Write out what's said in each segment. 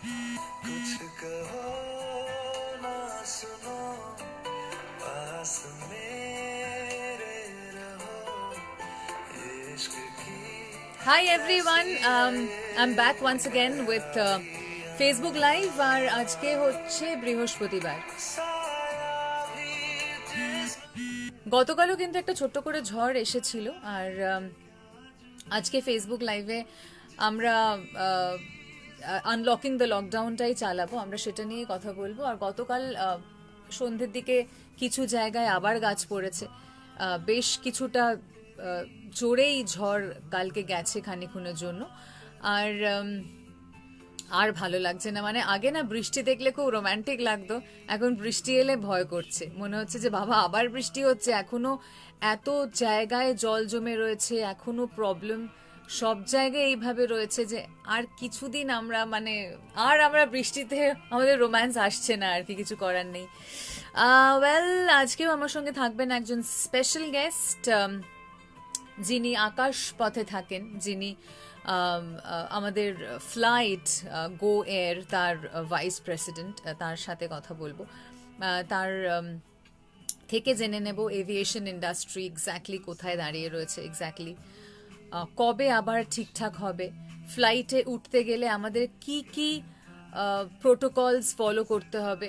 कुछ कहो ना सुनो पास मेरे रहो इश्क की Hi everyone, I'm back once again with Facebook Live আর আজকে হচ্ছে বৃহস্পতিবার। গতকালও কিন্তু একটা ছোট্ট করে ঝড় এসেছিল আর আজকে ফেসবুক লাইভে আমরা আনলকিং দ্য লকডাউনটাই চালাবো, আমরা সেটা নিয়ে কথা বলবো। আর গতকাল সন্ধ্যের দিকে কিছু জায়গায় আবার গাছ পড়েছে, বেশ কিছুটা জোরেই ঝড় কালকে গেছে খানিক্ষণের জন্য। আর আর ভালো লাগছে না, মানে আগে না বৃষ্টি দেখলে খুব রোমান্টিক লাগতো, এখন বৃষ্টি এলে ভয় করছে, মনে হচ্ছে যে বাবা আবার বৃষ্টি হচ্ছে। এখনো এত জায়গায় জল জমে রয়েছে, এখনো প্রবলেম সব জায়গায় এইভাবে রয়েছে যে আর কিছুদিন আমরা আমরা বৃষ্টিতে আমাদের রোম্যান্স আসছে না, আর কি কিছু করার নেই। ওয়েল, আজকেও আমার সঙ্গে থাকবেন একজন স্পেশাল গেস্ট, যিনি আকাশ পথে থাকেন, যিনি আমাদের ফ্লাইট গো এয়ার তার ভাইস প্রেসিডেন্ট, তার সাথে কথা বলবো। তার থেকে জেনে নেব এভিয়েশন ইন্ডাস্ট্রি এক্স্যাক্টলি কোথায় দাঁড়িয়ে রয়েছে, এক্স্যাক্টলি কবে আবার ঠিকঠাক হবে, ফ্লাইটে উঠতে গেলে আমাদের কি কি প্রোটোকলস ফলো করতে হবে,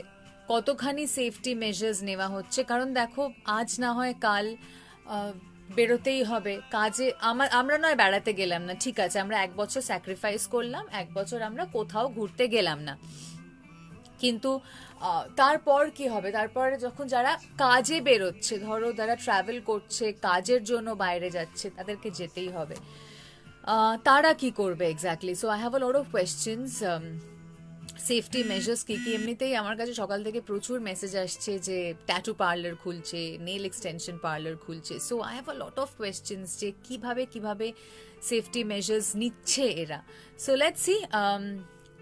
কতখানি সেফটি মেজার্স নেওয়া হচ্ছে। কারণ দেখো, আজ না হয় কাল বেরোতেই হবে কাজে। আমরা নয় বেড়াতে গেলাম না, ঠিক আছে, আমরা 1 বছর স্যাক্রিফাইস করলাম, 1 বছর আমরা কোথাও ঘুরতে গেলাম না, কিন্তু তারপর কি হবে? তারপরে যখন যারা কাজে বেরোচ্ছে, ধরো যারা ট্রাভেল করছে, কাজের জন্য বাইরে যাচ্ছে, তাদেরকে যেতেই হবে, তারা কি করবে exactly? So I have a lot of questions. Safety measures কী কী? এমনিতেই আমার কাছে সকাল থেকে প্রচুর মেসেজ আসছে যে ট্যাটু পার্লার খুলছে, নেল এক্সটেনশন পার্লার খুলছে। So I have a lot of questions যে কিভাবে কিভাবে সেফটি মেজার্স নিচ্ছে এরা। সো লেটস সি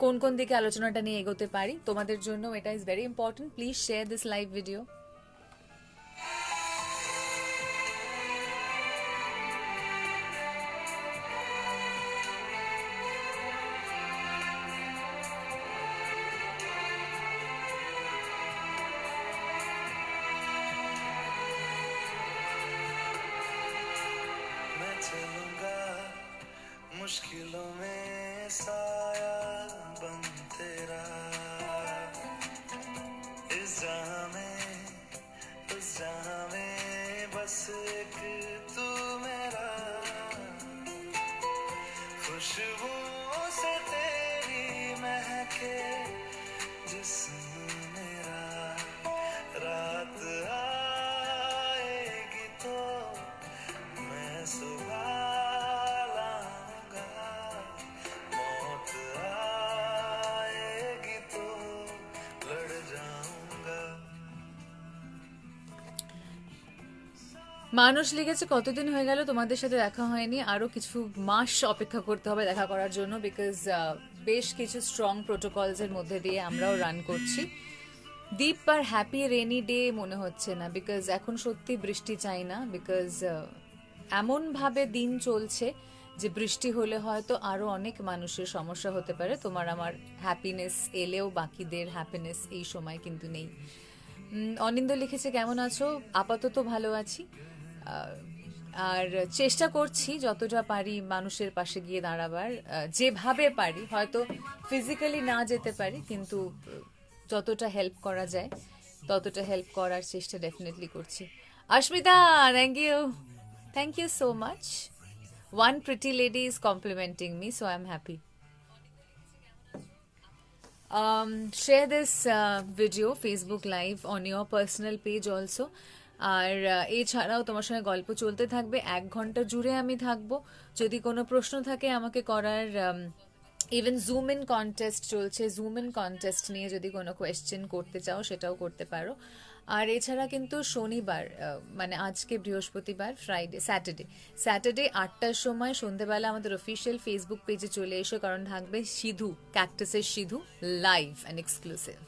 কোন কোন দিকে আলোচনাটা নিয়ে এগোতে পারি। তোমাদের জন্য এটা is very important, please share this live video. मैं चलूंगा मुश्किलों में साया बन तेरा इस जहां में उस जहां में बस एक तू मेरा खुशबुओं से तेरी महके जिस्म मेरा रात आएगी तो मैं सुबह लाऊंगा मौत आएगी तो लड़ जाऊंगा। মানুষ লিখেছে কতদিন হয়ে গেল তোমাদের সাথে দেখা হয়নি, আরো কিছু মাস অপেক্ষা করতে হবে দেখা করার জন্য, বিকজ বেশ কিছু স্ট্রং প্রোটোকলস এর মধ্যে দিয়ে আমরাও রান করছি। দীপ আর হ্যাপি রেনি ডে মনে হচ্ছে না, বিকজ এখন সত্যি বৃষ্টি চাই না, বিকজ এমনভাবে দিন চলছে যে বৃষ্টি হলে হয়তো আরো অনেক মানুষের সমস্যা হতে পারে। তোমার আমার হ্যাপিনেস এলেও বাকিদের হ্যাপিনেস এই সময় কিন্তু নেই। অনিন্দ লিখেছে কেমন আছো? আপাতত ভালো আছি, আর চেষ্টা করছি যতটা পারি মানুষের পাশে গিয়ে দাঁড়াবার, যেভাবে পারি। হয়তো ফিজিক্যালি না যেতে পারি, কিন্তু যতটা হেল্প করা যায় ততটা হেল্প করার চেষ্টা ডেফিনেটলি করছি। Asmita, thank you so much. One pretty lady is complimenting me, so I'm happy. Share this video Facebook live on your personal page also. আর এছাড়াও তোমার সঙ্গে গল্প চলতে থাকবে, 1 ঘন্টা জুড়ে আমি থাকবো। যদি কোনো প্রশ্ন থাকে আমাকে করার, ইভেন জুম ইন কন্টেস্ট চলছে, জুম ইন কন্টেস্ট নিয়ে যদি কোনো কোয়েশ্চেন করতে চাও সেটাও করতে পারো। আর এছাড়া কিন্তু শনিবার, মানে আজকে বৃহস্পতিবার, স্যাটারডে 8টার সময় সন্ধেবেলা আমাদের অফিসিয়াল ফেসবুক পেজে চলে এসো, কারণ থাকবে সিধু, ক্যাকটাসের Sidhu live and exclusive.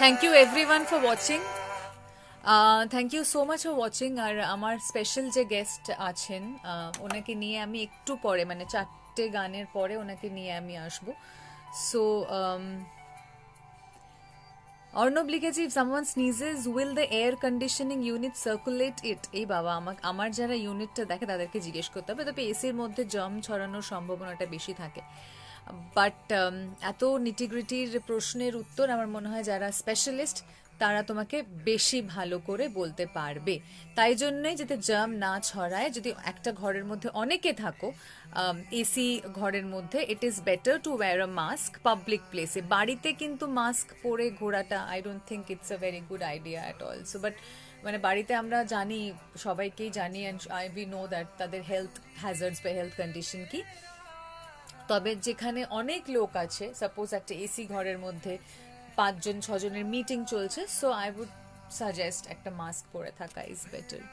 Thank you everyone for watching, thank you so much for watching. আর আমার স্পেশাল যে গেস্ট আছেন ওনাকে নিয়ে আমি একটু পরে, মানে 4টে গানের পরে ওনাকে নিয়ে আমি আসবো। সো অর্ণব লিখেছি, if someone sneezes will the air conditioning unit circulate it? এই বাবা, আমার যারা ইউনিটটা দেখে তাদেরকে জিজ্ঞেস করতে হবে। তবে এসির মধ্যে জার্ম ছড়ানোর সম্ভাবনাটা বেশি থাকে। বাট এত নিটিগ্রিটির প্রশ্নের উত্তর আমার মনে হয় যারা স্পেশালিস্ট তারা তোমাকে বেশি ভালো করে বলতে পারবে। তাই জন্যই যাতে জার্ম না ছড়ায়, যদি একটা ঘরের মধ্যে অনেকে থাকো এসি ঘরের মধ্যে, it is better to wire a mask public প্লেসে। বাড়িতে কিন্তু মাস্ক পরে ঘোরাটা I don't think it's a very good idea at all. So but মানে বাড়িতে আমরা জানি, সবাইকেই জানি, অ্যান্ড উই নো দ্যাট তাদের হেলথ হ্যাজার্ডস বা হেলথ কন্ডিশন কি। তবে যেখানে অনেক লোক আছে, সাপোজ একটা এসি ঘরের মধ্যে 5জন 6জনের মিটিং চলছে, সো আই উড সাজেস্ট একটা মাস্ক পরে থাকা is better.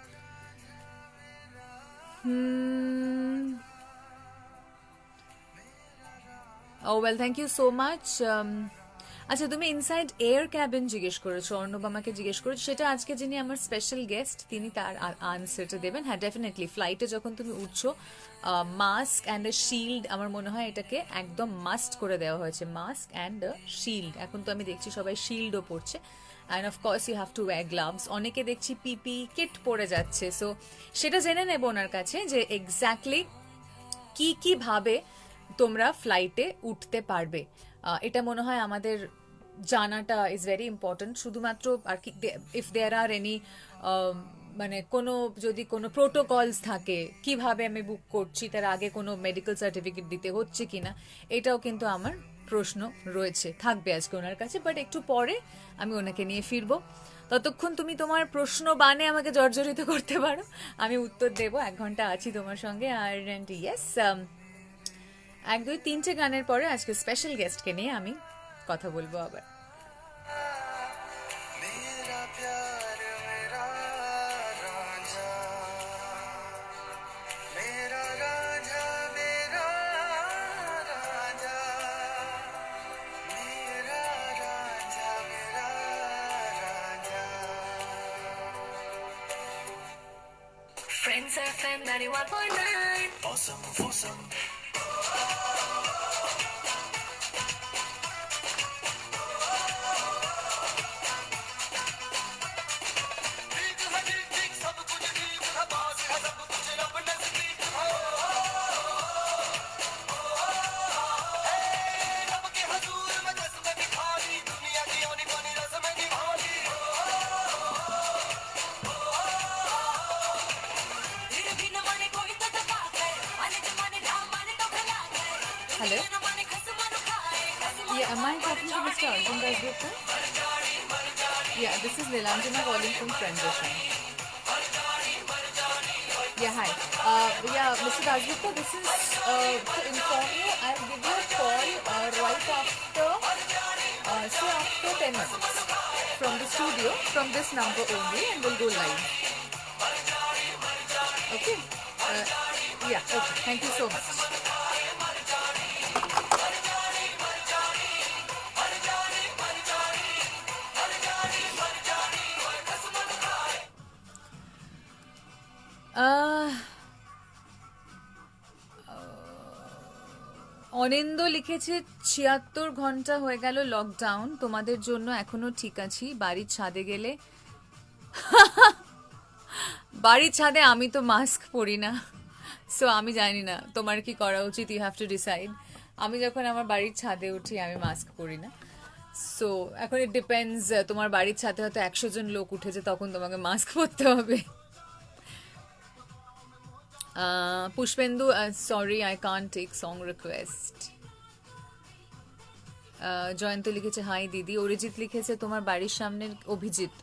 Oh well, thank you so much. আচ্ছা, তুমি ইনসাইড এয়ার ক্যাবিন জিজ্ঞেস করেছো, অর্ণব আমাকে জিজ্ঞেস করেছো, সেটা আজকে যিনি আমার স্পেশাল গেস্ট তিনি তার আনসারটা দেবেন। হ্যাঁ, ডেফিনেটলি ফ্লাইটে যখন তুমি উঠছো, মাস্ক অ্যান্ড আ শিল্ড, আমার মনে হয় এটাকে একদম মাস্ট করে দেওয়া হয়েছে, মাস্ক অ্যান্ড আ শিল্ড। এখন তো আমি দেখছি সবাই শিল্ডও পরছে, and of course you have to wear gloves. অনেকে দেখছি পিপি কিট পরে যাচ্ছে। সো সেটা জেনে নেব ওনার কাছে যে এক্স্যাক্টলি কি ভাবে তোমরা ফ্লাইটে উঠতে পারবে। এটা মনে হয় আমাদের জানাটা ইজ ভেরি ইম্পর্টেন্ট। শুধুমাত্র আর কি, ইফ দেয়ার আর এনি মানে যদি কোনো প্রোটোকলস থাকে, কিভাবে আমি বুক করছি, তার আগে কোনো মেডিকেল সার্টিফিকেট দিতে হচ্ছে কিনা, এটাও কিন্তু আমার প্রশ্ন রয়েছে, থাকবে আজকে ওনার কাছে। বাট একটু পরে আমি ওনাকে নিয়ে ফিরবো। ততক্ষণ তুমি তোমার প্রশ্ন বানে আমাকে জর্জরিত করতে পারো, আমি উত্তর দেবো। 1 ঘন্টা আছি তোমার সঙ্গে। আর ইয়েস, 1 2 3টে গানের পরে আজকে স্পেশাল গেস্টকে নিয়ে আমি কথা বলবো আবার। मेरा प्यार मेरा राजा, मेरा राजा मेरा राजा, मेरा राजा मेरा राजा। Friends FM 91.9. Awesome, awesome. Hello? Yeah, am I talking to Mr. Arjun Dasgupta? Yeah, this is Nilanjana calling from Friends FM. Yeah, hi. Yeah, Mr. Dasgupta, this is to inform you. I'll give you a call right after, say after 10 minutes from the studio, from this number only, and we'll go live. Okay? Yeah, okay. Thank you so much. অনিন্দ লিখেছে 76 ঘন্টা হয়ে গেল lockdown, তোমাদের জন্য এখনো ঠিক আছি, বাড়ির ছাদে গেলে বাড়ির ছাদে আমি তো মাস্ক পরি না, সো আমি জানি না তোমার কি করা উচিত, ইউ হ্যাভ টু ডিসাইড। আমি যখন আমার বাড়ির ছাদে উঠি আমি মাস্ক পরি না। সো এখন ইট ডিপেন্ডস, তোমার বাড়ির ছাদে হয়তো 100 জন লোক উঠেছে, তখন তোমাকে মাস্ক পরতে হবে। Pushpendu, sorry I can't take song request. Jayanta লিখেছে হাই দিদি। অরিজিৎ লিখেছে তোমার বাড়ির সামনে, অভিজিৎ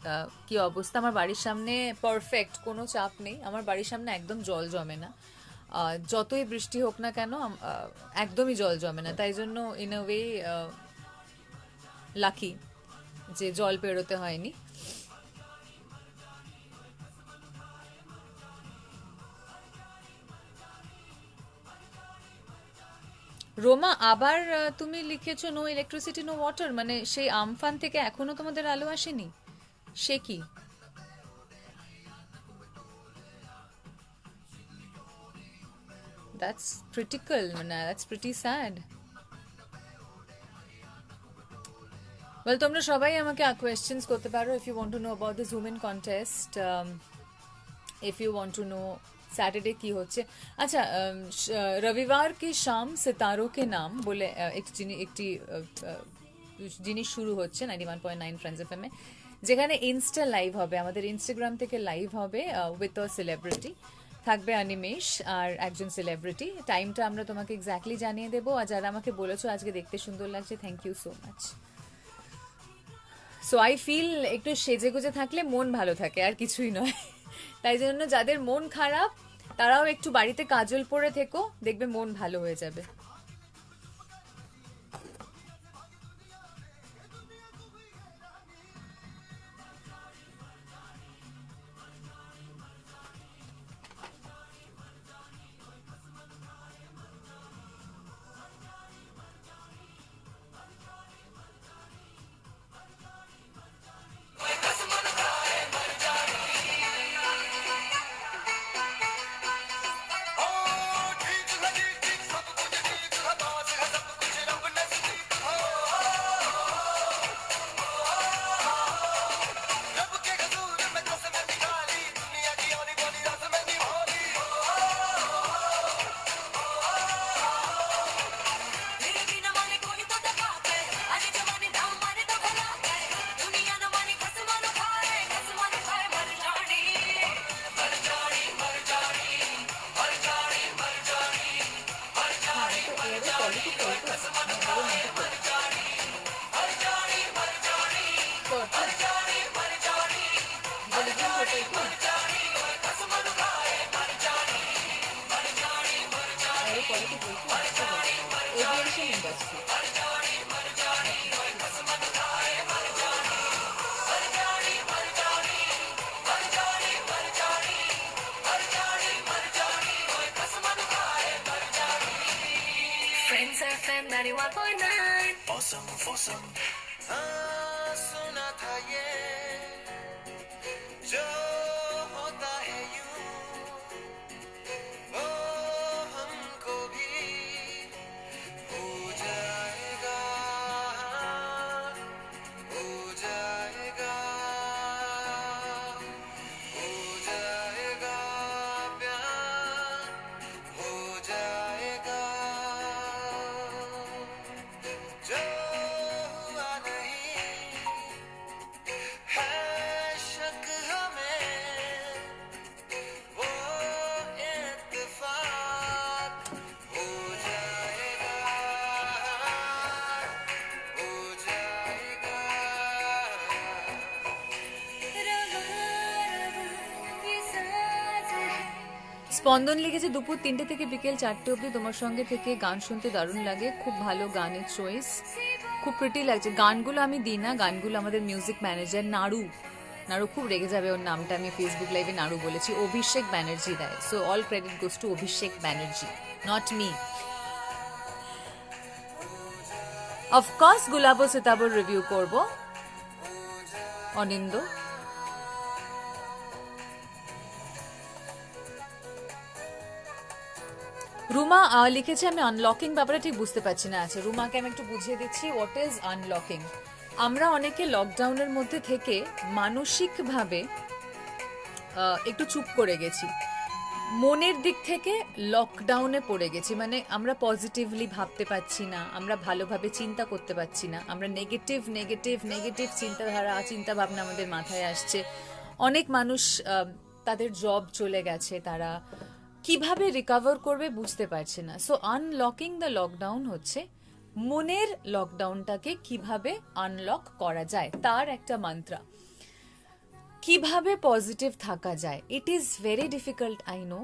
কি অবস্থা? আমার বাড়ির সামনে পারফেক্ট, কোনো চাপ নেই, আমার বাড়ির সামনে একদম জল জমে না, যতই বৃষ্টি হোক না কেন একদমই জল জমে না। তাই জন্য ইন আ ওয়ে লাকি যে জল পেরোতে হয়নি। রোমা আবার তুমি লিখেছো নো ইলেকট্রিসিটি নো ওয়াটার, মানে সেই আমফান থেকে এখনো তোমাদের আলো আসেনি, সে কি? দ্যাটস ক্রিটিক্যাল, মানে দ্যাটস প্রিটি স্যাড। ওয়েল, তোমরা সবাই আমাকে কোয়েশ্চেন্স করতে পারো if you want to know about this women contest, if you want to know Saturday কি হচ্ছে। আচ্ছা, রবিবার কি শাম সিতারো কে নাম বলে একটি জিনিস শুরু হচ্ছে 91.9 ফ্রেন্ডস এফএম এ, যেখানে ইনস্টা লাইভ হবে, আমাদের ইনস্টাগ্রাম থেকে লাইভ হবে উইথ আ সেলিব্রিটি। থাকবে অনিমেষ আর একজন সেলিব্রিটি। টাইমটা আমরা তোমাকে এক্স্যাক্টলি জানিয়ে দেবো। আর যারা আমাকে বলেছো আজকে দেখতে সুন্দর লাগছে, thank you so much. So I feel একটু সেজে গুজে থাকলে মন ভালো থাকে, আর কিছুই নয়। তাই জন্য যাদের মন খারাপ তারাও একটু বাড়িতে কাজল পরে থেকো, দেখবে মন ভালো হয়ে যাবে। ओ ठीक लगी ठीक सब कुछ ठीक है बात है सब कुछ रब नजदीक हो रब के हजूर में कसम निकाली दुनिया की औनी बोली रात में निभाली मेरे बिना माने कोई तो दबा के अरे जवानी दाम मारे तो भला के दुनिया न माने कसम न खाए मर जानी मर जानी मर जानी मर जानी मर जानी मर जानी मर जानी कोई कसम न खाए मर जानी मर जानी मर जानी मर जानी मर जानी मर जानी मर जानी कोई कसम न खाए मर जानी मर जानी मर जानी मर जानी এভিয়েশন ইন্ডাস্ট্রি। मर जानी मर जानी कोई कसम न खाए मर जानी मर जानी मर जानी मर जानी मर जानी मर जानी मर जानी कोई कसम न खाए मर जानी। Friends FM 91.9 मौसम मौसम सुना था ये जो होता है यूं वो हमको भी हो जाएगा हो जाएगा हो जाएगा प्यार हो जाएगा जो हुआ नहीं है शक हमें वो इत्तेफाक हो जाएगा हो जाएगा স্পন্দন লিখেছে দুপুর 3টে থেকে বিকেল 4টে অবধি তোমার সঙ্গে থেকে গান শুনতে দারুণ লাগে, খুব ভালো গানের চয়েস, খুব প্রিটি লাগছে। গানগুলো আমি দিই না, গানগুলো আমাদের মিউজিক ম্যানেজার নাড়ু খুব রেগে যাবে, ওর নামটা আমি ফেসবুক লাইভে নাড়ু বলেছি, অভিষেক ব্যানার্জি দেয়। So all credit goes to Abhishek Banerjee, not me. Of course Gulabo Sitabo review করব, অনিন্দ। রুমা লিখেছে আমি আনলকিং ব্যাপারে ঠিক বুঝতে পারছি না। আছে রুমাকে আমি একটু বুঝিয়ে দিচ্ছি হোয়াট ইজ আনলকিং। আমরা অনেকে লকডাউনের মধ্যে থেকে মানসিকভাবে একটু চুপ করে গেছি, মনের দিক থেকে লকডাউনে পড়ে গেছি, মানে আমরা পজিটিভলি ভাবতে পারছি না, আমরা ভালোভাবে চিন্তা করতে পারছি না, আমরা নেগেটিভ নেগেটিভ নেগেটিভ চিন্তা ভাবনা আমাদের মাথায় আসছে। অনেক মানুষ তাদের জব চলে গেছে, তারা কিভাবে রিকভার করবে বুঝতে পারছে না। সো আনলকিং দ্য লকডাউন হচ্ছে মনের লকডাউনটাকে কিভাবে আনলক করা যায়, তার একটা মন্ত্র। কিভাবে পজিটিভ থাকা যায়, it is very difficult, I know.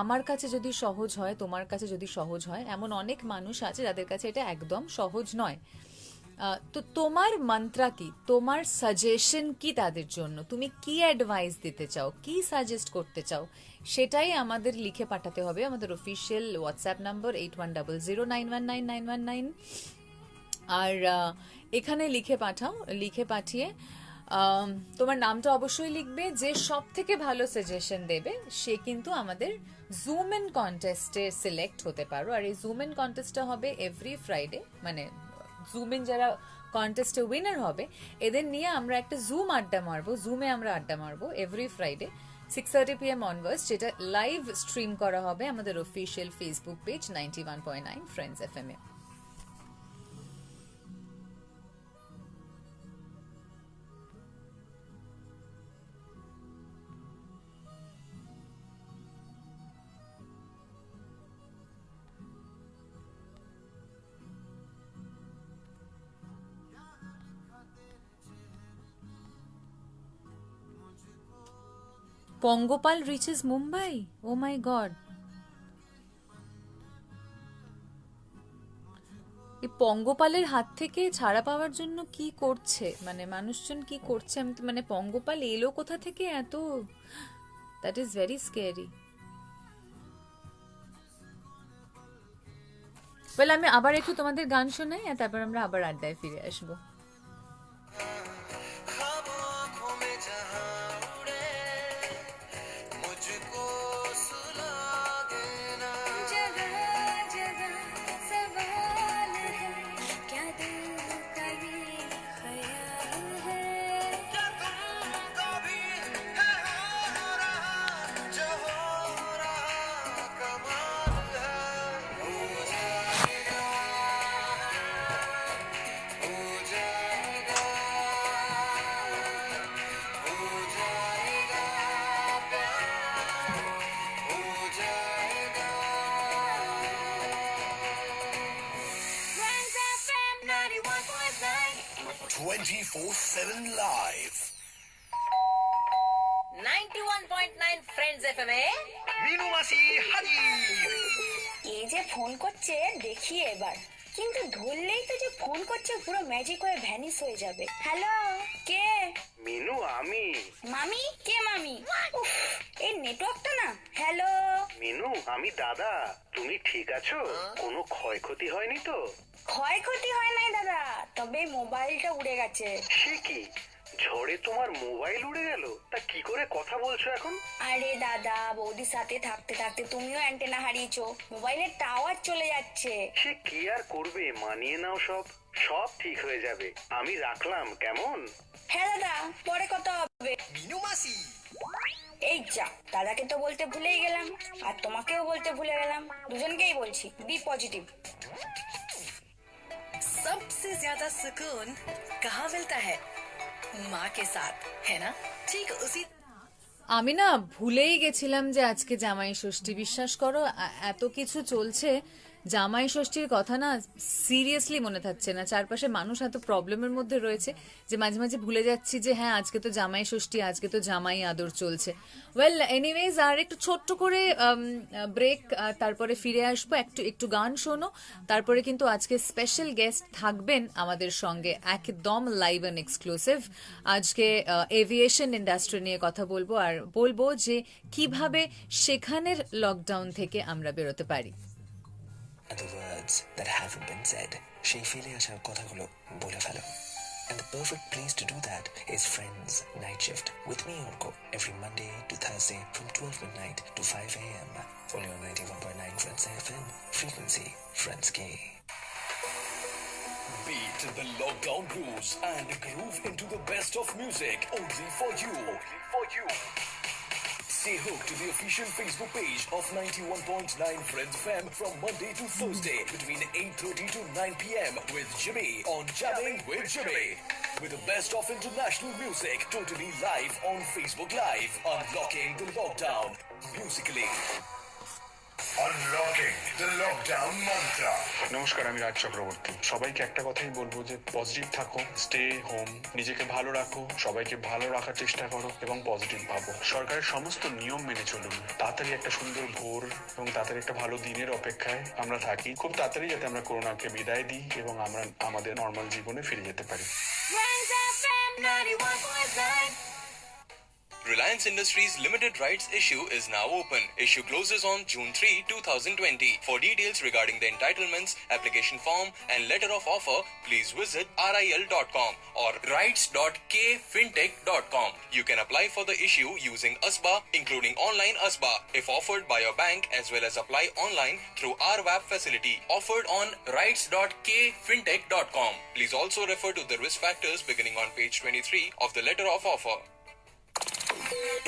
আমার কাছে যদি সহজ হয়, তোমার কাছে যদি সহজ হয়, এমন অনেক মানুষ আছে যাদের কাছে এটা একদম সহজ নয়। তো তোমার মন্ত্রা কি, তোমার সাজেশন কি তাদের জন্য, তুমি কি অ্যাডভাইস দিতে চাও, কি সাজেস্ট করতে চাও, সেটাই আমাদের লিখে পাঠাতে হবে আমাদের অফিসিয়াল হোয়াটসঅ্যাপ নাম্বার 8100919999। আর এখানে লিখে পাঠাও, লিখে পাঠিয়ে তোমার নামটা অবশ্যই লিখবে। যে সব থেকে ভালো সাজেশন দেবে সে কিন্তু আমাদের জুম ইন কন্টেস্টে সিলেক্ট হতে পারো। আর এই জুম ইন কন্টেস্টটা হবে এভরি ফ্রাইডে, মানে জুম ইন যারা কন্টেস্টে উইনার হবে এদের নিয়ে আমরা একটা জুম আড্ডা মারবো, জুমে আমরা আড্ডা মারবো এভরি ফ্রাইডে 6:30 PM অনওয়ার্ডস, যেটা লাইভ স্ট্রিম করা হবে আমাদের official Facebook page 91.9 friends FM এ। পঙ্গপাল রিচেস মুম্বাই, ও মাই গড। এই পঙ্গপালের হাত থেকে ছাড়া পাওয়ার জন্য কি করছে, মানে মানুষজন কি করছে, আমি তো মানে পঙ্গপাল এলো কোথা থেকে এত, দ্যাট ইজ ভেরি স্কেয়ারি। বলে আমি আবার একটু তোমাদের গান শোনাই আর তারপর আমরা আবার আড্ডায় ফিরে আসবো। ख्वाबों आँखों में जहाँ उड़े मुझको सुला देना जगह जगह सवाल है, क्या दिल का ये ख्याल है, क्या तुमको भी है हो रहा जो हो रहा कमाल है हो जाएगा हो जाएगा हो जाएगा प्यार हो जाएगा Friends FM 91.9 24/7 live. 91.9 friends FM এ মিনু মাসি হাজির। এই যে ফোন করছে দেখি এবার, কিন্তু ধরলেই তো যে ফোন করছে পুরো ম্যাজিক হয়ে ভ্যানিশ হয়ে যাবে। হ্যালো, কে? মিনু আমি। মামি? কে মামি? উফ, এই নেটওয়ার্কটা না। হ্যালো, মিনু আমি দাদা, তুমি ঠিক আছো? কোনো ক্ষয়ক্ষতি হয়নি তো? ক্ষয়ক্ষতি হয় নাই দাদা, তবে মোবাইলটা উড়ে গেছে। সে কি, ঝড়ে তোমার মোবাইল উড়ে গেল? তা কি করে কথা বলছো এখন? আরে দাদা, বৌদির সাথে থাকতে থাকতে তুমিও অ্যান্টেনা হারিয়েছো, মোবাইলের টাওয়ার চলে যাচ্ছে। সে কি আর করবে, মানিয়ে নাও, সব সব ঠিক হয়ে যাবে। আমি রাখলাম, কেমন? হ্যাঁ দাদা, পরে কথা হবে। মিনু মাসি। এই যা, দাদাকে তো বলতে ভুলেই গেলাম, আর তোমাকেও বলতে ভুলে গেলাম, দুজনকেই বলছি বি পজিটিভ। सबसे ज्यादा सुकून कहाँ मिलता है? माँ के साथ, है ना? ठीक उसी আমি না ভুলেই গেছিলাম যে আজকে জামাই ষষ্ঠী। বিশ্বাস করো এত কিছু চলছে, জামাই ষষ্ঠীর কথা না সিরিয়াসলি মনে থাকছে না। চারপাশে মানুষ এত প্রবলেমের মধ্যে রয়েছে যে মাঝে মাঝে ভুলে যাচ্ছি যে হ্যাঁ আজকে তো জামাই ষষ্ঠী, আজকে তো জামাই আদর চলছে। ওয়েল এনিওয়েজ, আর একটু ছোট্ট করে ব্রেক, তারপরে ফিরে আসবো। একটু গান শোনো, তারপরে কিন্তু আজকে স্পেশাল গেস্ট থাকবেন আমাদের সঙ্গে, একদম লাইভ অ্যান্ড এক্সক্লুসিভ। আজকে এভিয়েশন ইন্ডাস্ট্রি নিয়ে কথা বলবো, আর বলবো যে কিভাবে সেখানের লকডাউন থেকে আমরা বেরোতে পারি। And the words that haven't been said, সেই ফেলে আসা কথাগুলো বলে ফেলো। And the perfect place to do that is Friends Night Shift with me, Orko, every Monday to Thursday from 12 midnight to 5 a.m. Only on 91.9 Friends FM. Frequency Friends K. Beat the lockdown grooves and groove into the best of music only for you. Stay hooked to the official Facebook page of 91.9 Friends FM from Monday to Thursday between 8:30 to 9 p.m. with Jimmy on Jamming with Jimmy. With the best of international music totally live on Facebook Live, unlocking the lockdown musically. Unlocking the lockdown mantra. নমস্কার, আমি রাজ চক্রবর্তী। সবাইকে একটা কথাই বলবো যে positive থাকো, stay home, নিজেকে ভালো রাখো, সবাইকে ভালো রাখার চেষ্টা করো এবং পজিটিভ ভাবো। সরকারের সমস্ত নিয়ম মেনে চলুন। তাড়াতাড়ি একটা সুন্দর ভোর এবং তাড়াতাড়ি একটা ভালো দিনের অপেক্ষায় আমরা থাকি। খুব তাড়াতাড়ি যাতে আমরা করোনাকে বিদায় দিই এবং আমরা আমাদের নর্মাল জীবনে ফিরে যেতে পারি। Friends FM 91.9. Reliance Industries Limited Rights issue is now open. Issue closes on June 3, 2020. For details regarding the entitlements, application form and letter of offer, please visit ril.com or rights.kfintech.com. You can apply for the issue using ASBA, including online ASBA, if offered by your bank, as well as apply online through RWAP facility, offered on rights.kfintech.com. Please also refer to the risk factors beginning on page 23 of the letter of offer.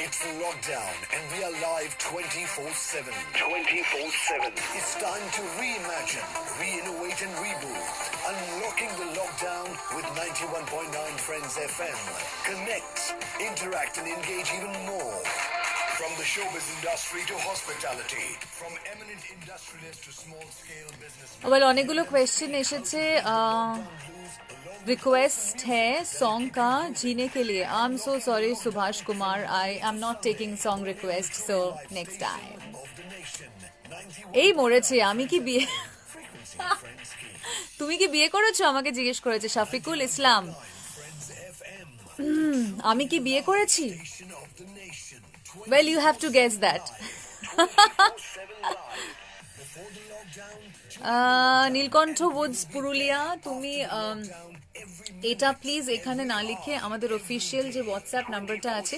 It's lockdown and we are live 24/7. 24/7. It's time to reimagine, re-innovate and reboot. Unlocking the lockdown with 91.9 Friends FM. Connect, interact and engage even more. From the showbiz industry to hospitality, from eminent industrialists to small-scale business. Well, অনেকগুলো question এসেছে। Request है song का जीने के लिए। I am so sorry Subhash Kumar, I am not taking song request, so next time. এই মরেছে। আমি কি বিয়ে তুমি কি বিয়ে করেছো আমাকে জিজ্ঞেস করেছে শাফিকুল ইসলাম। আমি কি বিয়ে করেছি? Well, you have to guess that. Nilkantha Woods Purulia, তুমি এটা প্লিজ এখানে না লিখে আমাদের অফিসিয়াল যে হোয়াটসঅ্যাপ নাম্বারটা আছে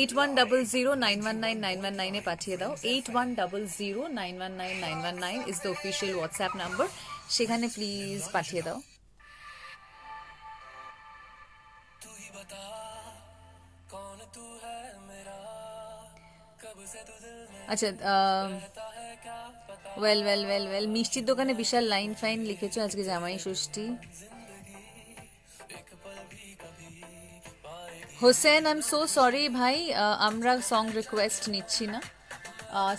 8100919999 এ পাঠিয়ে দাও। 8100919999 is the official WhatsApp number, সেখানে প্লিজ পাঠিয়ে দাও। আচ্ছা, ওয়েল ওয়েল ওয়েল ওয়েল মিষ্টির দোকানে বিশাল লাইন ফাইন লিখেছো, আজকে Jamai Sasthi. Hossain, I am so sorry ভাই, আমরা সং রিকোয়েস্ট নিচ্ছি না।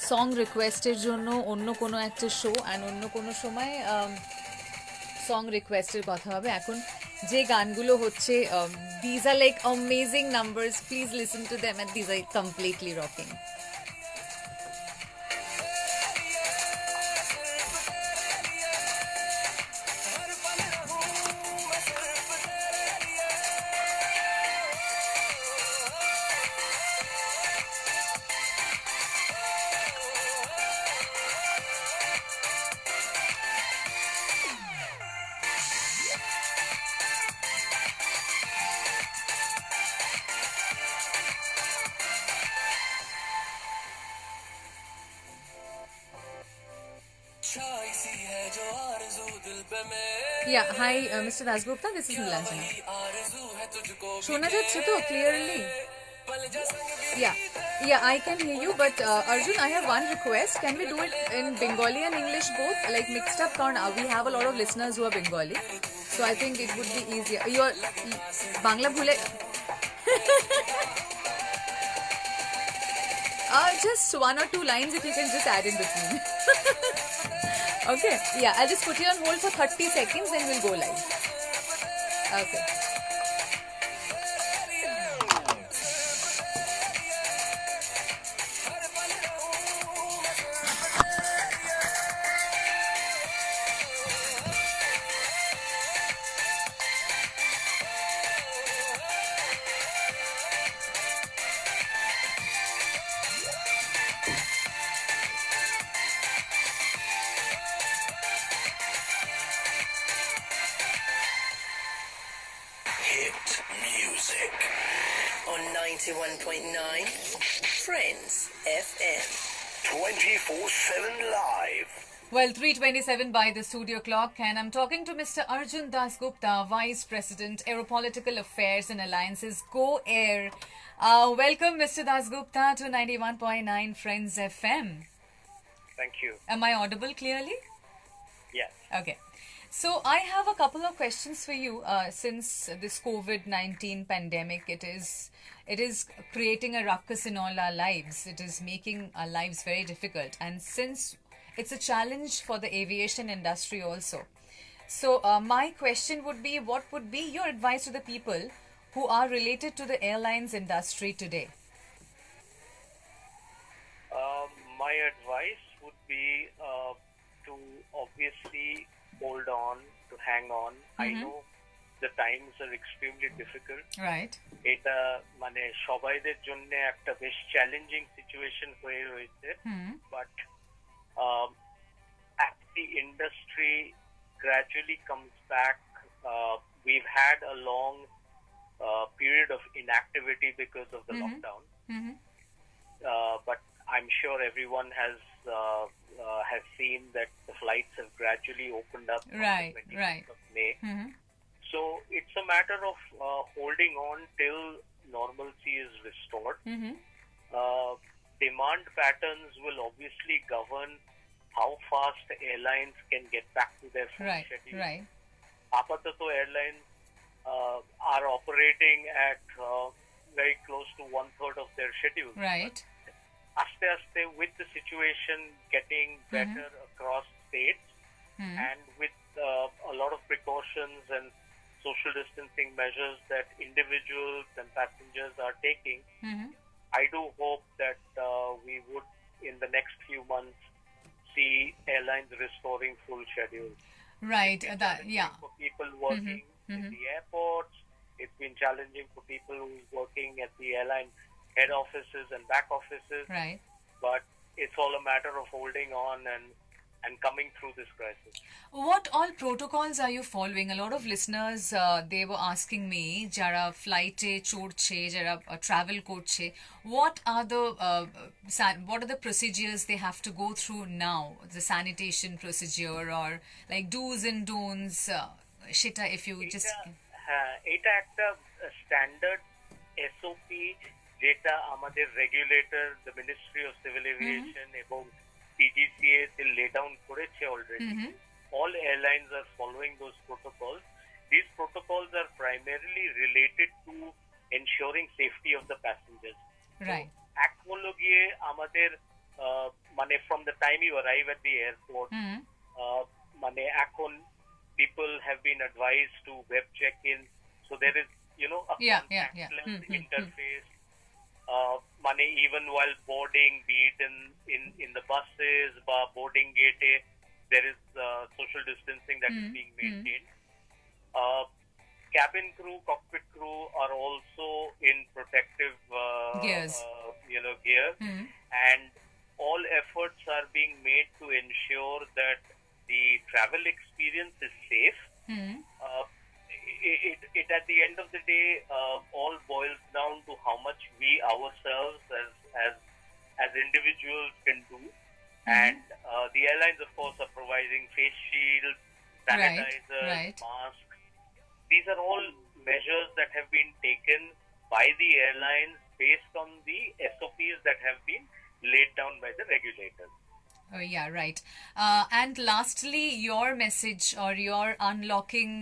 সং রিকোয়েস্টের জন্য অন্য কোনো একটা শো অ্যান্ড অন্য কোনো সময় সং রিকোয়েস্টের কথা হবে। এখন যে গানগুলো হচ্ছে, these are like amazing numbers, please listen to them and these are completely rocking. Yeah, hi, Mr. Dasgupta, this is Nilanjana. শোনা যাচ্ছে তো clearly? Yeah, I can hear you, but Arjun, I have one request. Can we do it in Bengali and English both, like mixed up? Karan, we have a lot of listeners who are Bengali, so I think it would be easier. Your Bangla bhule. Just one or two lines if you can just add in between. Okay, yeah, I'll just put you on hold for 30 seconds, then we'll go live. Okay. Hit music On 91.9 Friends FM. 24/7 live. Well, 3:27 by the studio clock, and I'm talking to Mr. Arjun Dasgupta, Vice President, Aeropolitical Affairs and Alliances, Go Air. Welcome, Mr. Dasgupta, to 91.9 Friends FM. Thank you. Am I audible clearly? Yes. Okay. So I have a couple of questions for you. Since this COVID-19 pandemic, it is creating a ruckus in all our lives. It is making our lives very difficult. And since it's a challenge for the aviation industry also. So, my question would be, what would be your advice to the people who are related to the airlines industry today? My advice would be to obviously hold on, to hang on. I know the times are extremely difficult. Right. এটা মানে সবাইদের জন্য একটা বেশ challenging situation হয়ে রয়েছে, but as the industry gradually comes back, we've had a long period of inactivity because of the lockdown, but I'm sure everyone has seen that the flights have gradually opened up on Right, the 26th right. of May. So it's a matter of holding on till normalcy is restored. Demand patterns will obviously govern how fast airlines can get back to their full Right, schedule. right. Apatato airlines are operating at very close to 1/3 of their schedule. Right. Aste aste, with the situation getting better across states, and with a lot of precautions and social distancing measures that individuals and passengers are taking, I do hope that we would, in the next few months, see airlines restoring full schedules. Right. That, yeah. For people working in the airports, it's been challenging for people who are working at the airline head offices and back offices. Right. But it's all a matter of holding on and coming through this crisis. What all protocols are you following? A lot of listeners, they were asking me, jara flight e chorche, jara travel korche, what are the procedures they have to go through now? The sanitation procedure, or like do's and don'ts, shita, if you just... এটা একটা standard SOP যেটা আমাদের regulator, the ministry of civil aviation এবং PGCA they lay down করেছে already. All airlines are following those protocols. These protocols are primarily related to ensuring safety of the passengers. Right. এক হলো গিয়ে আমাদের মানে from the time you arrive at the airport, মানে এখন people have been advised to web check-in, so there is a contactless interface. Money even while boarding, be it in the buses, boarding gate, there is social distancing that is being maintained. Cabin crew, cockpit crew are also in protective gears, gear, and all efforts are being made to ensure that the travel experience is safe. It at the end of the day all boils down to how much we ourselves as individuals can do, and the airlines of course are providing face shields, sanitizers, masks. These are all measures that have been taken by the airlines based on the SOPs that have been laid down by the regulators. Oh, yeah, right. And lastly, your message or your unlocking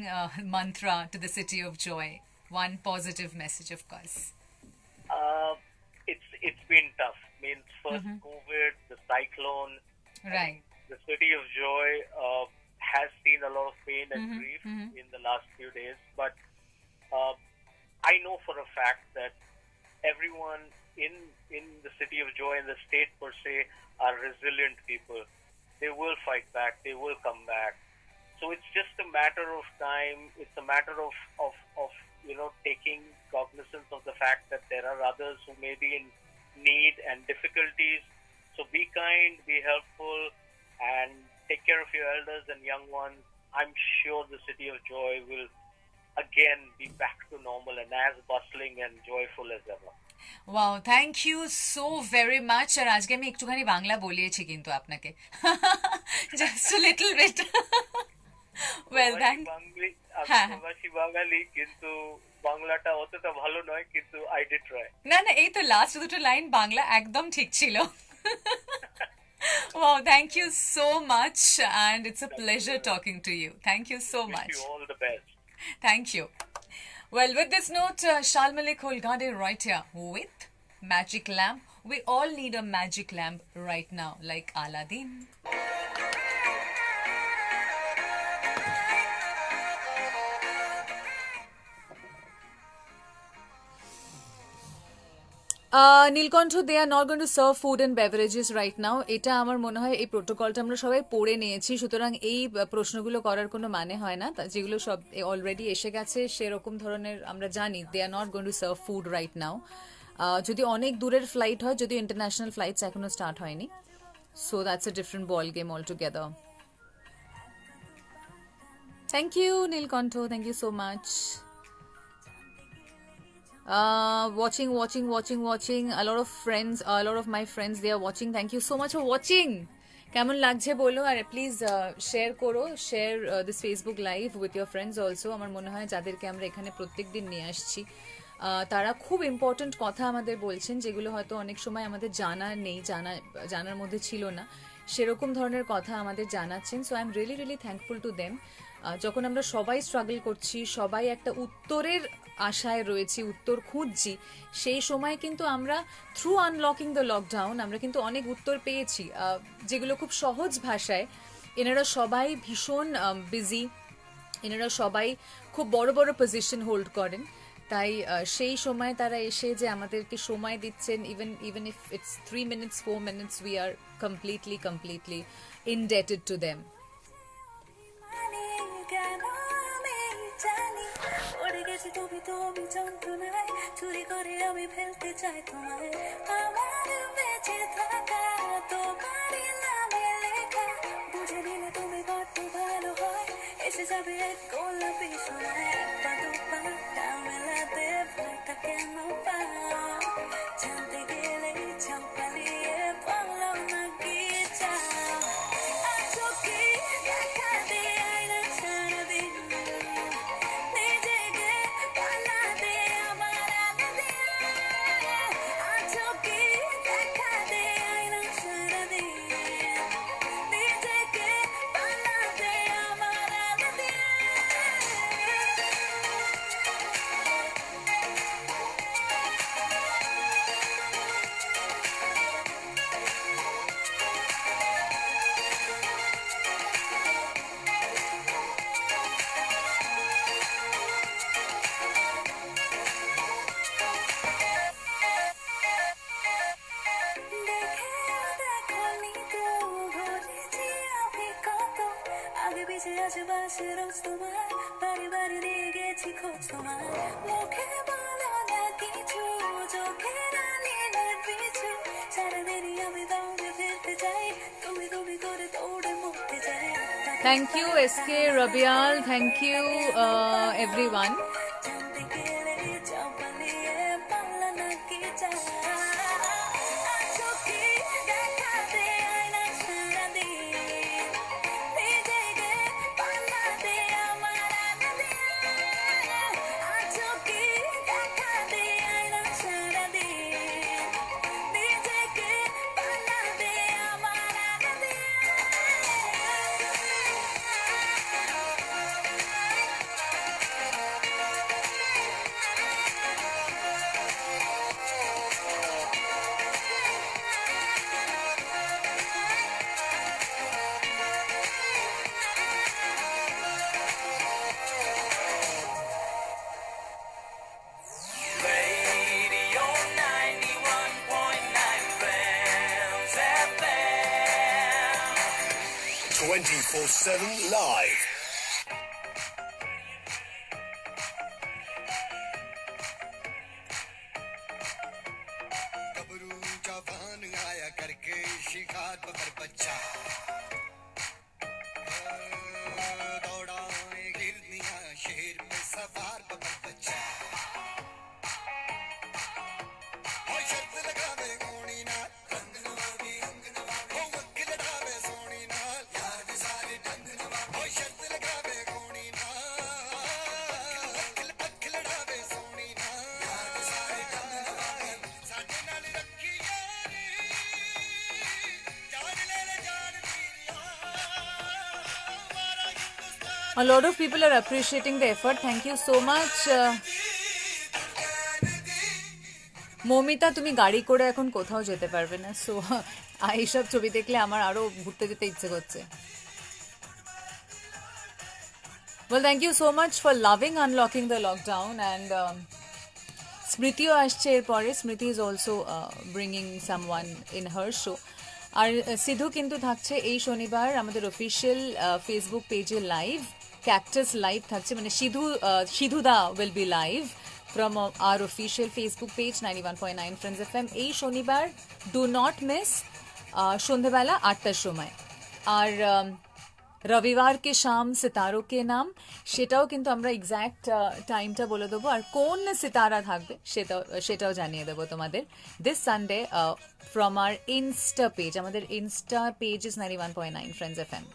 mantra to the City of Joy. One positive message, of course. It's been tough. Means first COVID, the cyclone. Right. The City of Joy has seen a lot of pain and grief in the last few days. But I know for a fact that everyone in the City of Joy and the state per se are resilient people. They will fight back. They will come back. So it's just a matter of time. It's a matter of taking cognizance of the fact that there are others who may be in need and difficulties. So be kind, be helpful, and take care of your elders and young ones. I'm sure the City of Joy will again be back to normal and as bustling and joyful as ever. Wow, thank you so very much. আর আজকে আমি একটুখানি বাংলা বলিয়েছি কিন্তু আপনাকে, just a little bit. Well, thank প্রবাসী বাঙালি, কিন্তু বাংলাটা অতটা ভালো নয়, কিন্তু I did try. না এই তো লাস্ট দুটো লাইন বাংলা একদম ঠিক ছিল. Wow, thank you so much, and it's a pleasure talking to you. Thank you so much. Wish you all the best. Thank you. Well, with this note, Shal Malik Holgade right here with Magic Lamp. We all need a magic lamp right now, like Aladdin. Nilkantha, they are not going to serve food and beverages right now. এটা আমার মনে হয় এই প্রোটোকলটা আমরা সবাই পড়ে নিয়েছি, সুতরাং এই প্রশ্নগুলো করার কোনো মানে হয় না। যেগুলো সব অলরেডি এসে গেছে সেরকম ধরনের আমরা জানি, they are not going to serve food right now. যদি অনেক দূরের ফ্লাইট হয়, যদি ইন্টারন্যাশনাল ফ্লাইটস এখনো স্টার্ট হয়নি, so that's a different ball game altogether. Thank you Nilkantha, thank you so much. Watching. A lot of my friends, they are watching. Thank you so much for watching. কেমন লাগছে বলো, আর please share করো, share this Facebook live with your friends also. আমার মনে হয় যাদেরকে আমরা এখানে প্রত্যেক দিন নিয়ে আসছি, তারা খুব ইম্পর্ট্যান্ট কথা আমাদের বলছেন, যেগুলো হয়তো অনেক সময় আমাদের জানা নেই, জানার মধ্যে ছিল না, সেরকম ধরনের কথা আমাদের জানাচ্ছেন। So I am really thankful to them. যখন আমরা সবাই স্ট্রাগল করছি, সবাই একটা উত্তরের আশায় রয়েছি, উত্তর খুঁজছি, সেই সময় কিন্তু আমরা থ্রু আনলকিং দ্য লকডাউন আমরা কিন্তু অনেক উত্তর পেয়েছি, যেগুলো খুব সহজ ভাষায়। এনারা সবাই ভীষণ বিজি, এনারা সবাই খুব বড় বড় পজিশন হোল্ড করেন, তাই সেই সময় তারা এসে যে আমাদেরকে সময় দিচ্ছেন, even if it's 3 minutes 4 minutes, we are completely indebted to them. তুমি যন্ত্রণায় চুরি করে আমি ফেলতে চাই তোমায়, আমার বেঁচে থাকা তোমারই নামে লেখা, বুঝে নিলে তুমি বড্ড ভালো হয়, এসে যাবে এক গোলাপি সময়, পা দুপাটা মেলাতে ভয়টা কেন পাও, জানতে গেলেই চাও পালিয়ে পারলাম না কি চাও, আছো কি দেখা দিয়ে আয়না সারাদিন, আশেপাশে রোজ তোমার বাড়ি বাড়ি দিয়ে গেছি খোঁজ তোমার, মুখে বলো না কিছু, চোখে রানীর পিছু, সারাদিনই আমি দৌড়ে ফিরতে চাই, তুমি করে দৌড়ে মুক্তি চাই। Thank you SK Rabial, thank you everyone. জানতে গেলে চাও পালিয়ে পারলা না কি চাও, আছো কি দেখাতে আয়না সারাদিন, Radio 91.9 Friends FM. 24/7 live. गबरू जवान आया करके शिकार पकड़ बच्चा, दौड़ाए गिरनिया शेर पे सवार पकड़ बच्चा, और शर्त लगावे गोनी ना रंग नवाबी ओ वकील लगावे सोनी ना याद सारे ढंग नवाबी, और शर्त लगावे गोनी ना वकील लगावे सोनी ना याद सारे ढंग नवाबी, साडे नाल रखी यारी जान ले ले जान वीरिया, हमारा Hindustan. A lot of people are appreciating the effort. Thank you so much. Momita, তুমি গাড়ি করে এখন কোথাও যেতে পারবে না, সো এইসব ছবি দেখলে আমার আরো ঘুরতে যেতে ইচ্ছে করছে। Well, thank you so much for loving unlocking the lockdown and স্মৃতিও আসছে এরপরে, Smriti is also bringing someone in her show. আর সিধু কিন্তু থাকছে এই শনিবার আমাদের অফিসিয়াল ফেসবুক পেজে লাইভ, ক্যাকটাস লাইভ থাকছে, মানে সিধুদা will be live from our official Facebook page 91.9 Friends FM এই শনিবার। ডু নট মিস, সন্ধেবেলা 8টার সময়। আর রবিবার কে শাম সিতারো কে নাম, সেটাও কিন্তু আমরা এক্স্যাক্ট টাইমটা বলে দেবো, আর কোন সিতারা থাকবে সেটাও জানিয়ে দেবো তোমাদের। This Sunday from our insta page, আমাদের insta page is 91.9 Friends FM।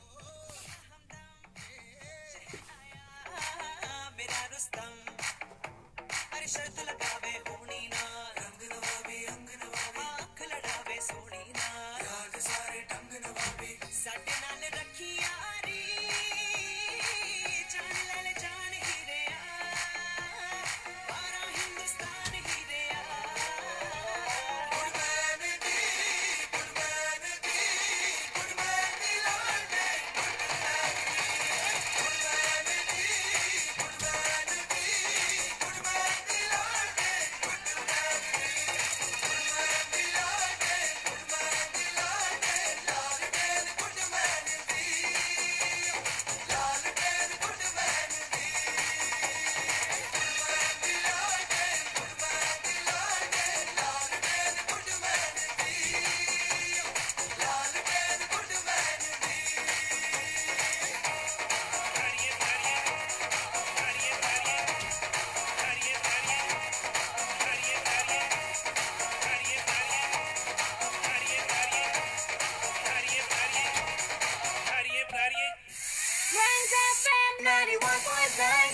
Friends FM 91.9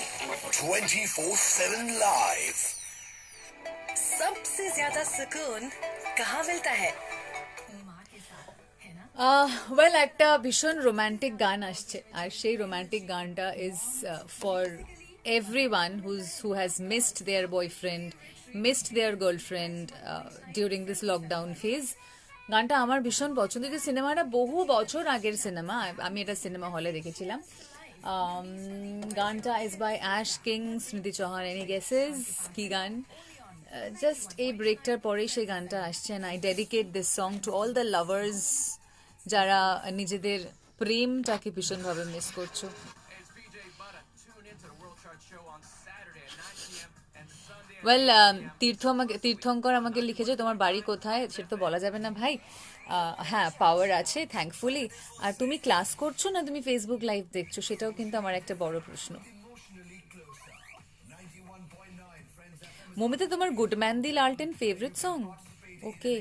24/7 live. सबसे ज्यादा सुकून कहाँ मिलता है? माँ के साथ, है ना? ওয়েল, একটা ভীষণ রোম্যান্টিক গান আসছে, আর সেই রোম্যান্টিক গানটা is for everyone who has missed their boyfriend, missed their girlfriend during this lockdown phase. গানটা আমার ভীষণ পছন্দ, যে সিনেমাটা বহু বছর আগের সিনেমা, আমি এটা সিনেমা হলে দেখেছিলাম। গানটা ইজ বাই অ্যাশ কিং, স্মৃতি চৌহান। এনি গেসেস কি গান? জাস্ট এই ব্রেকটার পরেই সেই গানটা আসছে। And I dedicate this song to all the lovers যারা নিজেদের প্রেমটাকে ভীষণভাবে মিস করছো। ওয়েল, তীর্থঙ্কর আমাকে লিখেছে তোমার বাড়ি কোথায়, সেটা তো বলা যাবে না ভাই। হ্যাঁ, পাওয়ার আছে থ্যাঙ্কফুলি। আর তুমি ক্লাস করছো না তুমি ফেসবুক লাইভ দেখছো, সেটাও কিন্তু আমার একটা বড় প্রশ্ন। মমিতা, তোমার গুডম্যান দি লালটেন favourite song? Okay.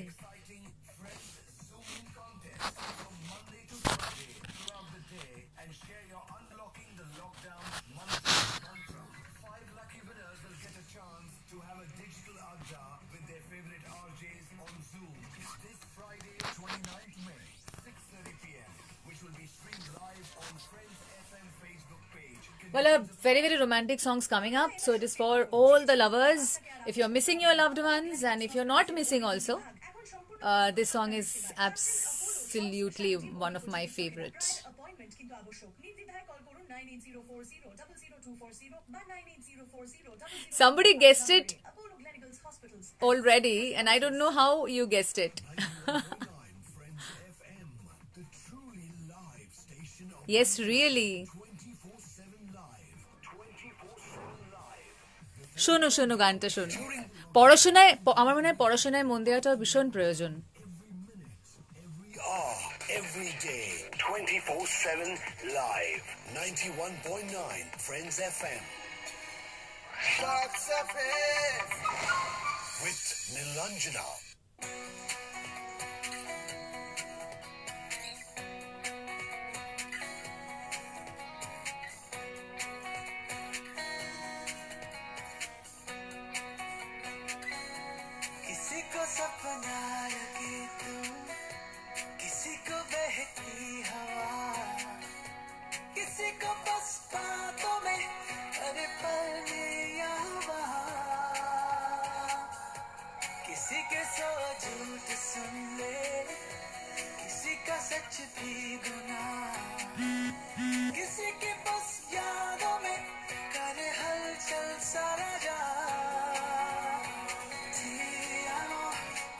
Well, a very, very romantic songs coming up. So it is for all the lovers. If you're missing your loved ones, and if you're not missing also, this song is absolutely one of my favorite. Somebody guessed it already, and I don't know how you guessed it. Yes, really. শোনো শোনো, গানটা শোনো। পড়াশোনায়, আমার মনে হয় পড়াশোনায় মন দেওয়াটাও ভীষণ প্রয়োজন। Every day, 24/7 live. 91.9 Friends FM. Box FM. With Nilanjana.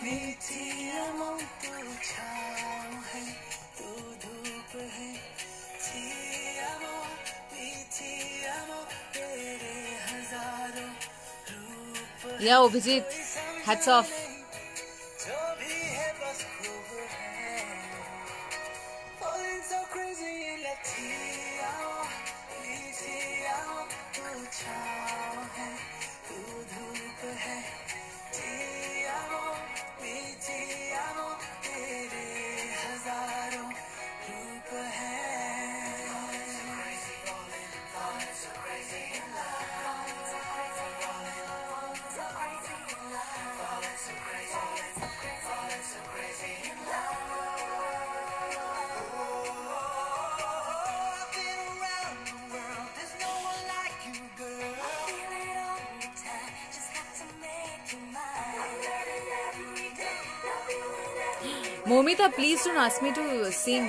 मीठी अमों तू छाँव है तू धूप है मीठी अमों तेरे हजारों रूप या अभिजीत, hats off. जो भी है बस खूब है falling so crazy मीठी अमों तू छाँव है तू धूप है मीठी अमों तेरे हजारों रूप है Momita, please don't ask me to sing.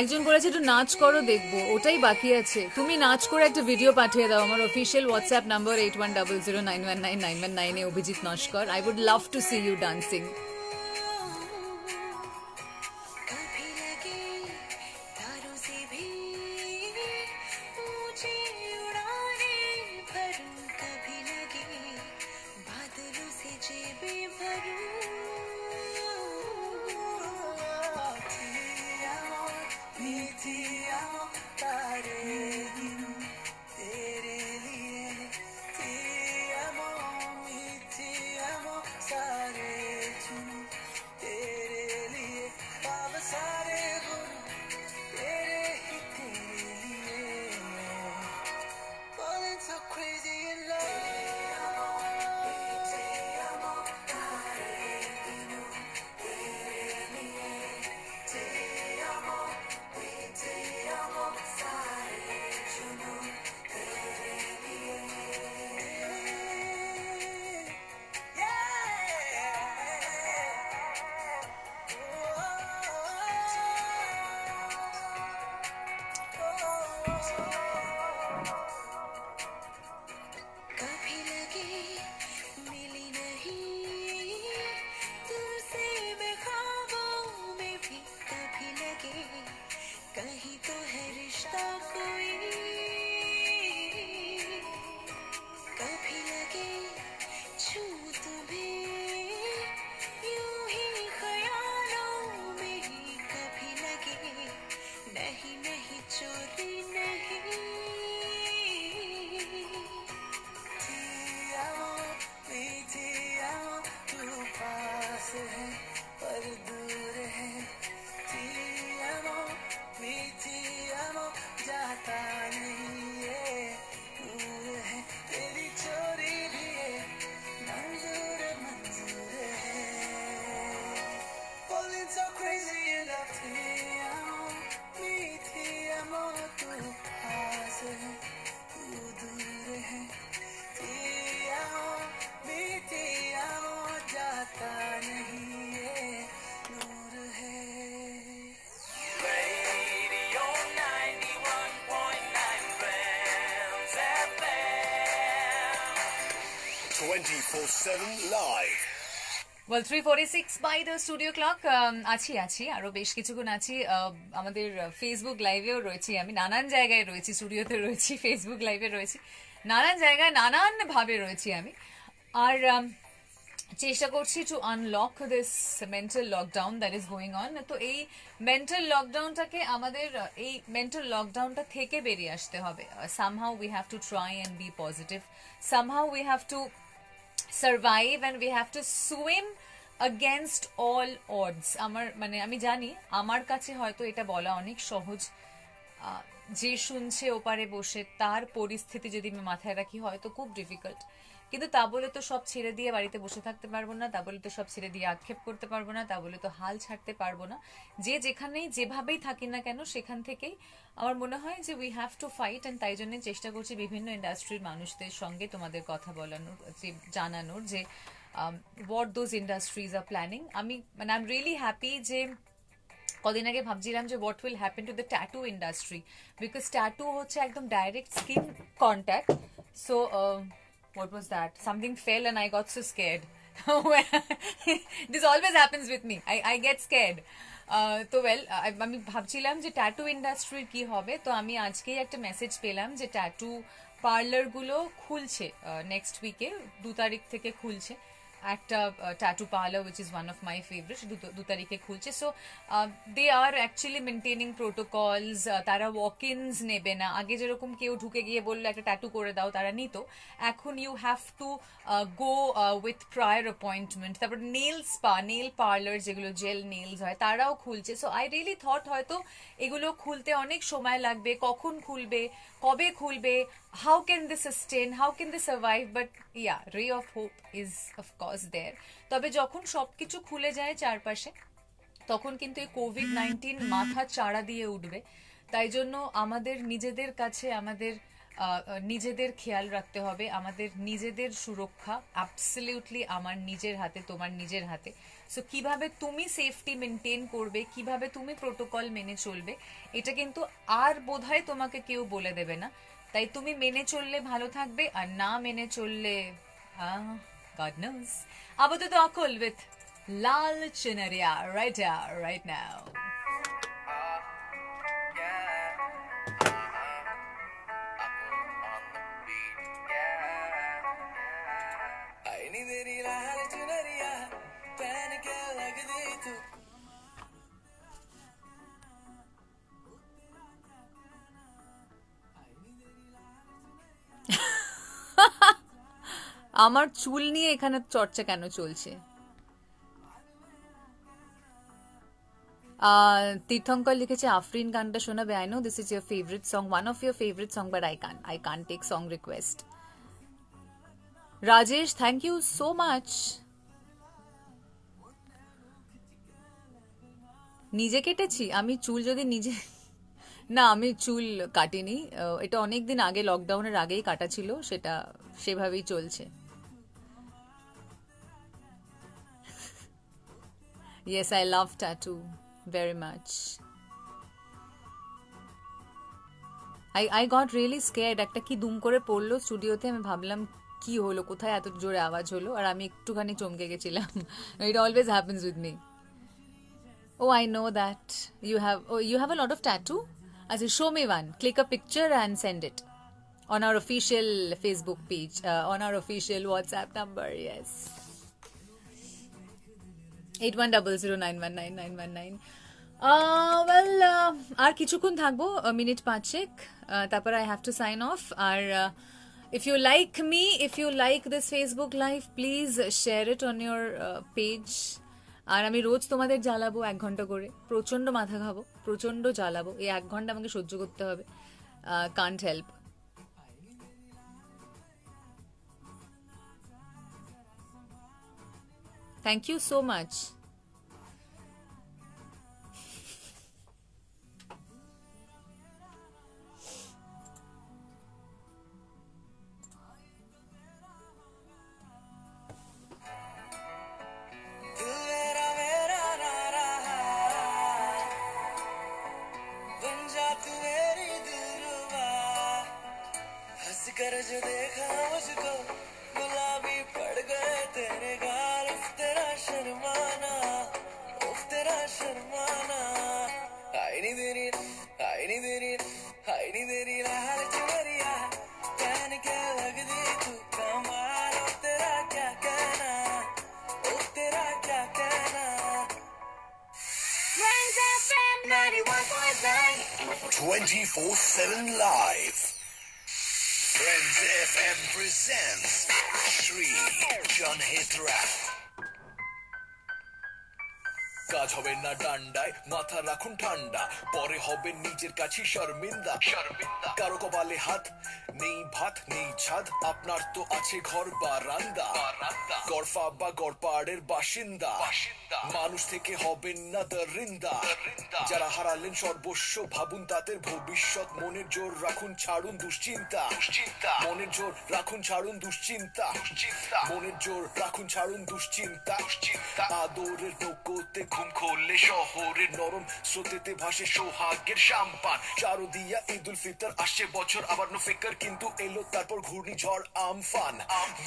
একজন বলেছে একটু নাচ করো দেখবো, ওটাই বাকি আছে। তুমি নাচ করে একটা ভিডিও পাঠিয়ে দাও আমার অফিসিয়াল হোয়াটসঅ্যাপ নাম্বার 8100919919 এ Abhijit Naskar. I would love to see you dancing. कभी लगे तारों से भी ऊंची उड़ाने भरूं कभी लगे बादलों से जेबें भरूं मीठी अमों तारे गिनूं तेरे लिए मीठी अमों सारे चुनूं तेरे लिए ख्वाब सारे बुनूं तेरे ही तेरे लिए falling so crazy in love कभी लगे मिली नहीं तुमसे मैं ख्वाबों में भी कभी लगे कहीं तो है रिश्ता कोई कभी लगे छू तुम्हें यूं ही ख्यालों में ही कभी लगे नहीं नहीं चोरी नहीं मीठी अमों तू पास है पर दूर है मीठी अमों जाता नहीं ये दूर है तेरी चोरी भी है मंजूर मंजूर है falling so crazy in love मीठी अमों तू पास है तू दूर है मीठी अमों जाता नहीं ये नूर है Radio 91.9 Friends FM 24/7 live. Well 3:46 by the studio clock. আছি আরো বেশ কিছুক্ষণ আছি। আমাদের ফেসবুক লাইভেও রয়েছি, আমি নানান জায়গায় রয়েছি, স্টুডিওতে রয়েছি, ফেসবুক লাইভে রয়েছি, নানান জায়গায় নানান ভাবে রয়েছি আমি। আর চেষ্টা করছি two unlock this mental lockdown that is going on. তো এই মেন্টাল লকডাউনটাকে আমাদের এই মেন্টাল লকডাউনটা থেকে বেরিয়ে আসতে হবে। Somehow we have to try and be positive, somehow we have to survive and we have to swim against all odds। আমি জানি আমার কাছে হয়তো এটা বলা অনেক সহজ, যে শুনছে ওপারে বসে তার পরিস্থিতি যদি আমি মাথায় রাখি হয়তো খুব ডিফিকাল্ট, কিন্তু তা বলে তো সব ছেড়ে দিয়ে বাড়িতে বসে থাকতে পারবো না, তা বলে তো সব ছেড়ে দিয়ে আক্ষেপ করতে পারবো না, তা বলে তো হাল ছাড়তে পারবো না। যে যেখানেই যেভাবেই থাকি না কেন সেখান থেকেই আমার মনে হয় যে we have to fight. And তাই জন্য চেষ্টা করছি বিভিন্ন ইন্ডাস্ট্রির মানুষদের সঙ্গে তোমাদের কথা বলানোর, যে জানানোর যে what those industries are planning। I am really happy যে কদিন আগে ভাবছিলাম যে what will happen to the tattoo industry, because tattoo হচ্ছে একদম direct skin contact. So what was that? Something fell and I got so scared. This always happens with me. I get scared. তো well আমি ভাবছিলাম যে tattoo ইন্ডাস্ট্রির কি হবে, তো আমি আজকেই একটা মেসেজ পেলাম যে ট্যাটু পার্লারগুলো খুলছে নেক্সট উইকে 2 তারিখ থেকে খুলছে একটা tattoo parlour which is one of my favourite 2 তারিখে খুলছে। So they are actually maintaining protocols, তারা ওয়াক ইনস নেবে না। আগে যেরকম কেউ ঢুকে গিয়ে বললো একটা ট্যাটু করে দাও, তারা নিত। এখন you have to go with prior appointment. তারপর নেল স্পা, নেল পার্লার যেগুলো জেল নেলস হয়, তারাও খুলছে। সো আই রিয়েলি থট হয়তো এগুলো খুলতে অনেক সময় লাগবে, কখন খুলবে, কবে খুলবে, how can they sustain, how can they survive, but yeah, ray of hope is of course there. তবে যখন সবকিছু খুলে যায় চারপাশে, তখন কিন্তু এই কোভিড-19 মাথা চাড়া দিয়ে উঠবে। তাই জন্য আমাদের নিজেদের কাছে আমাদের নিজেদের খেয়াল রাখতে হবে, আমাদের নিজেদের সুরক্ষা অ্যাবসলিউটলি আমার নিজের হাতে, তোমার নিজের হাতে। সো কিভাবে তুমি সেফটি মেনটেন করবে, কিভাবে তুমি প্রোটোকল মেনে চলবে, এটা কিন্তু আর বোধহয় তোমাকে কেউ বলে দেবে না। তাই তুমি মেনে চললে ভালো থাকবে, আর না মেনে চললে God knows. আপাতত আকল with Lal চুনরিয়া right here, right now. আমার চুল নিয়ে এখানে চর্চা কেন চলছে? তীর্থঙ্কর লিখেছে আফরিন গানটা শোনাবে। I know this is your favourite song, one of your favourite song, but I can't take song request. Rajesh, thank you so much. নিজে কেটেছি আমি চুল? যদি নিজে না, আমি চুল কাটিনি, এটা অনেকদিন আগে লকডাউনের আগেই কাটা ছিল, সেটা সেভাবেই চলছে। Yes, I love tattoo very much. I got really scared. একটা কি দুম করে পড়লো স্টুডিওতে, আমি ভাবলাম কি হলো, কোথায় এত জোরে আওয়াজ হলো, আর আমি একটুখানি চমকে গেছিলাম। It always happens with me. Oh, I know that. You have a lot of tattoo? Achha, show me one. Click a picture and send it on our official Facebook page, on our official WhatsApp number. Yes. 8100919919. Well, আর কিছুক্ষণ থাকবো, minute 5 তারপর I have to sign off. R if you like me, if you like this Facebook live, please share it on your page. আর আমি রোজ তোমাদের জ্বালাবো 1 ঘন্টা করে, প্রচন্ড মাথা খাবো, প্রচন্ড জ্বালাবো, এই 1 ঘন্টা আমাকে সহ্য করতে হবে, can't help. Thank you so much. कर जो देखा मुझको गुलाबी पड़ गए तेरे गाल, उफ तेरा शर्माना, उफ तेरा शर्माना। हाय नी तेरी लाल चुनरिया पहन के लगदी तू कमाल, उफ तेरा क्या कहना, उफ तेरा क्या कहना। Friends FM 91.9 24/7 live. Friends FM presents Shri John Hitra. কাজ হবে না ডান্ডায়, মাথা রাখুন ঠান্ডা, পরে হবে নিজের কাছে শর্মিন্দা। কারো কপালে হাত নেই, ভাত নেই, ছাদ, আপনার তো আছে ঘর বারান্দা। গড়ফা বা গড়পাড়ের বাসিন্দা, মানুষ থেকে হবেন না দরিন্দা। যারা হারালেন সর্বস্ব, ভাবুন তাদের ভবিষ্যৎ, মনের জোর রাখুন, ছাড়ুন দুশ্চিন্তা। মনের জোর রাখুন, ছাড়ুন দুশ্চিন্তা। মনের জোর রাখুন, ছাড়ুন দুশ্চিন্তা। আদরের নৌকোতে ঘুম খুললে শহরের নরম স্রোতেতে ভাসে সোহাগের সাম্পান। চারদিয়া ঈদ উল ফিতর আসছে বছর, আবার নো ফিকর কি কিন্তু এলো তারপর ঘূর্ণিঝড় আমফান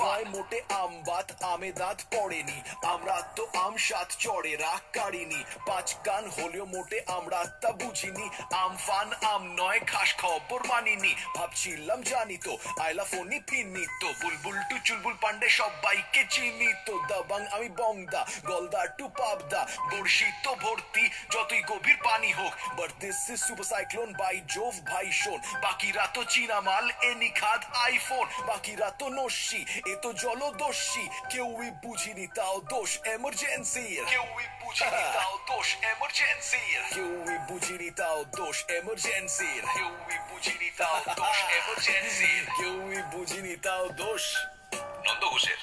নয় মোটে আমবাত আমে দাঁত পড়েনি আমরা তো আম সাত চড়ে রাগ কারিনি 5 গান হলেও মোটে আমরা তা বুঝিনি আমফান আম নয় খাস খবর মানিনি ভাবছিলাম জানি তো আইলা ফোনি ফিনি তো বুলবুল টু চুলবুল পান্ডে সবাইকে চিনি তো দাবাং আমি বংদা গলদা টু পাবদা বর্ষি তো ভর্তি যতই গভীর পানি হোক but this is super cyclone by Jove ভাই শোন বাকিরা তো চীনা মাল এনি খাদ আইফোন বাকিরা তো নস্যি এ তো জলদস্যি কেউই বুঝিনি তাও দোষ এমার্জেন্সির কেউই বুঝিনি তাও দোষ এমার্জেন্সির কেউই বুঝিনি তাও দোষ এমার্জেন্সির কেউই বুঝিনি তাও দোষ এমার্জেন্সির কেউই বুঝিনি তাও দোষ নন্দ ঘোষের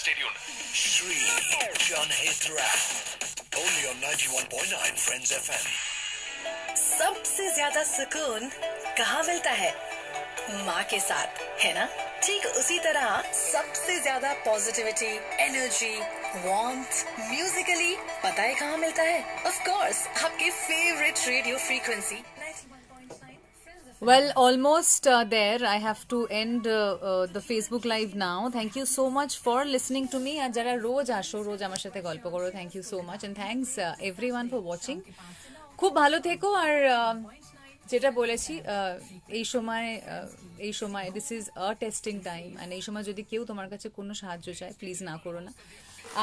stadium Shri Janhit Rap. Only on 91.9 Friends FM. सबसे ज्यादा सुकून कहाँ मिलता है? माँ के साथ, है ना? ठीक उसी तरह सबसे ज्यादा पॉजिटिविटी, एनर्जी, वार्मथ, म्यूजिकली पता है कहाँ मिलता है? ऑफ कोर्स आपके favourite radio frequency 91.9 Well, almost there. I have to end the Facebook Live now. Thank you so much for listening to me. আর যারা রোজ আসো, রোজ আমার সাথে গল্প করো, thank you so much and thanks everyone for watching. খুব ভালো থেকো আর যেটা বলেছি এই সময় this is a testing time and এই সময় যদি কেউ তোমার কাছে কোনো সাহায্য চায় প্লিজ না করো না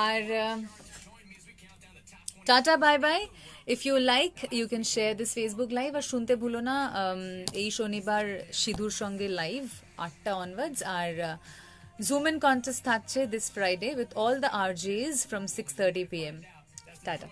আর tata bye bye if you like you can share this Facebook live আর শুনতে ভুলো না এই শনিবার সিধুর সঙ্গে লাইভ 8টা অনওয়ার্ডস আর জুম ইন কন্টেস্ট থাকছে this Friday with all the RJs from 6:30 PM tata